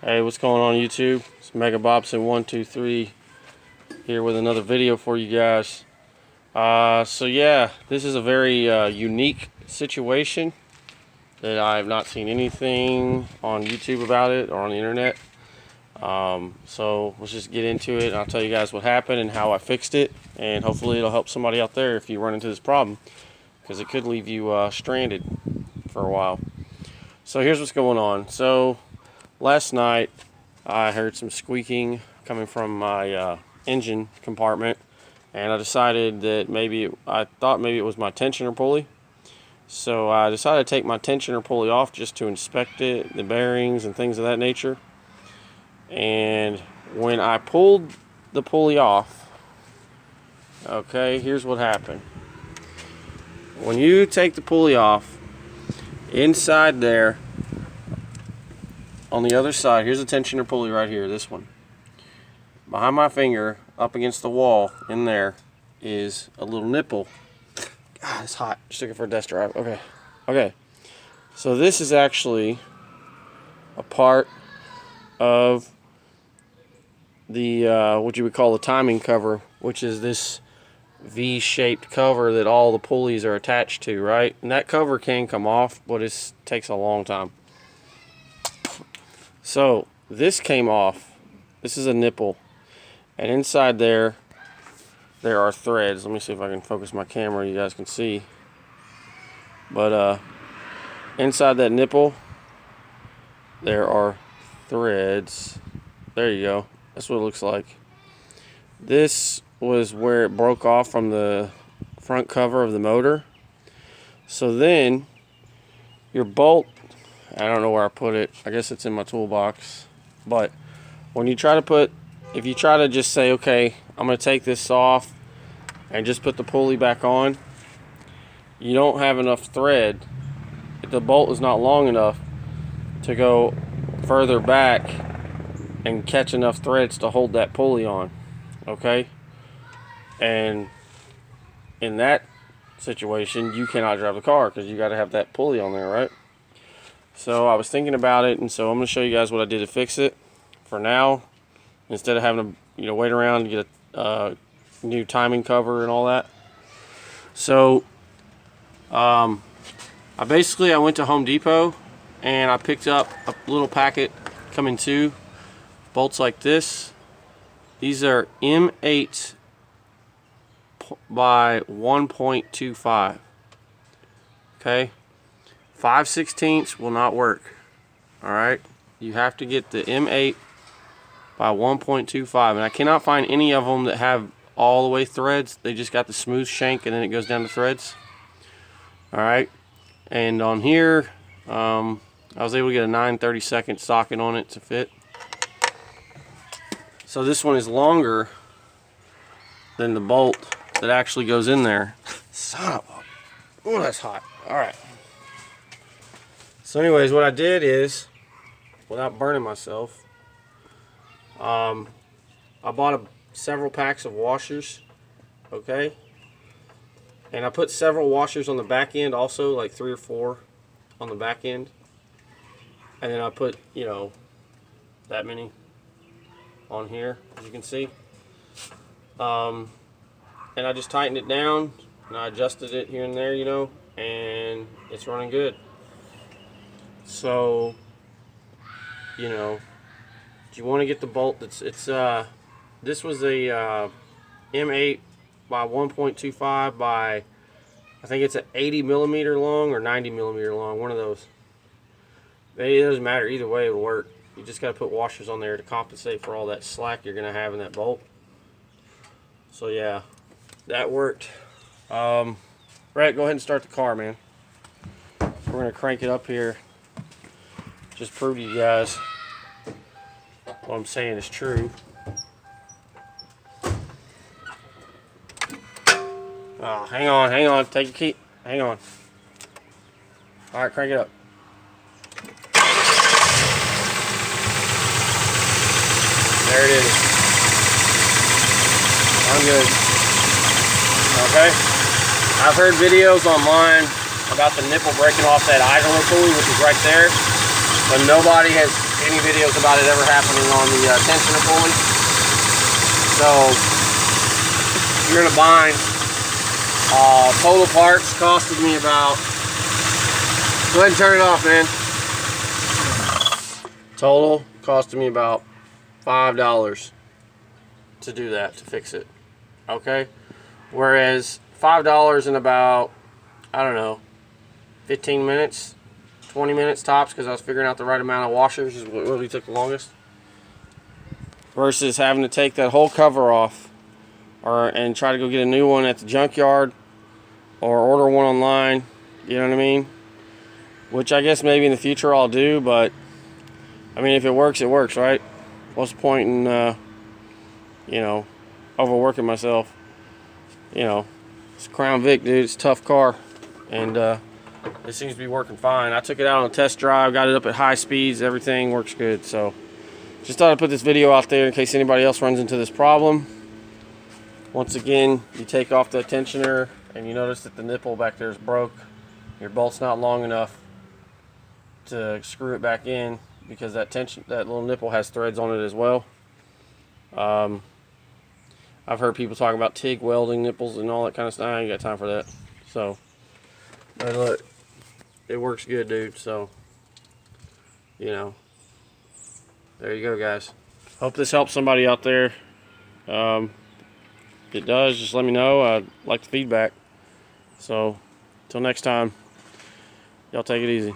Hey, what's going on YouTube? It's Mega Bobson123 here with another video for you guys. So yeah, this is a very unique situation that I have not seen anything on YouTube about it or on the internet. So let's just get into it and I'll tell you guys what happened and how I fixed it, and hopefully it'll help somebody out there if you run into this problem, because it could leave you stranded for a while. So here's what's going on. So last night I heard some squeaking coming from my engine compartment, and I decided that I thought maybe it was my tensioner pulley. So I decided to take my tensioner pulley off just to inspect it, the bearings and things of that nature. And when I pulled the pulley off, okay, here's what happened. When you take the pulley off, inside there, on the other side, here's a tensioner pulley right here, this one. Behind my finger, up against the wall, in there, is a little nipple. God, it's hot. Just looking for a desk drive. Okay. So this is actually a part of the, what you would call the timing cover, which is this V-shaped cover that all the pulleys are attached to, right? And that cover can come off, but it takes a long time. So this came off. This is a nipple, and inside there are threads. Let me see if I can focus my camera, you guys can see. But inside that nipple there are threads. There you go. That's what it looks like. This was where it broke off from the front cover of the motor. So then your bolt, I don't know where I put it. I guess it's in my toolbox. But when you try to if you try to just say, okay, I'm going to take this off and just put the pulley back on, you don't have enough thread. The bolt is not long enough to go further back and catch enough threads to hold that pulley on. Okay? And in that situation, you cannot drive the car because you got to have that pulley on there, right? So I was thinking about it, and so I'm going to show you guys what I did to fix it. For now, instead of having to wait around to get a new timing cover and all that. So I went to Home Depot and I picked up a little packet coming two bolts like this. These are M8 by 1.25. Okay. 5/16 will not work. Alright, you have to get the M8 by 1.25, and I cannot find any of them that have all the way threads. They just got the smooth shank and then it goes down to threads. Alright, and on here I was able to get a 9/32 socket on it to fit. So this one is longer than the bolt that actually goes in there. Son of a... Oh, that's hot. Alright. So anyways, what I did is, without burning myself, I bought several packs of washers, okay? And I put several washers on the back end also, like 3 or 4 on the back end. And then I put, that many on here, as you can see. And I just tightened it down, and I adjusted it here and there, and it's running good. So, you want to get the bolt this was a M8 by 1.25 by, I think it's an 80 millimeter long or 90 millimeter long, one of those. It doesn't matter, either way it'll work. You just got to put washers on there to compensate for all that slack you're going to have in that bolt. So yeah, that worked. Brett, go ahead and start the car, man. We're going to crank it up here. Just prove to you guys what I'm saying is true. Oh, hang on. Take your key. Hang on. Alright, crank it up. There it is. I'm good. Okay? I've heard videos online about the nipple breaking off that idler pulley, which is right there. But nobody has any videos about it ever happening on the tensioner pulley. So if you're in a bind, total parts costed me about, go ahead and turn it off, man. Total costed me about $5 to do that, to fix it. Okay? Whereas $5 in about, I don't know, 15 minutes, 20 minutes tops, because I was figuring out the right amount of washers is what really took the longest. Versus having to take that whole cover off and try to go get a new one at the junkyard or order one online, you know what I mean? Which I guess maybe in the future I'll do, but I mean, if it works, it works, right? What's the point in, you know, overworking myself? You know, it's Crown Vic, dude. It's a tough car, and it seems to be working fine. I took it out on a test drive, got it up at high speeds, everything works good. So just thought I'd put this video out there in case anybody else runs into this problem. Once again, you take off the tensioner and you notice that the nipple back there is broke. Your bolt's not long enough to screw it back in, because that little nipple has threads on it as well. I've heard people talking about TIG welding nipples and all that kind of stuff. I ain't got time for that. So, but look, it works good, dude. So, you know, there you go, guys. Hope this helps somebody out there. If it does, just let me know. I'd like the feedback. So, till next time, y'all take it easy.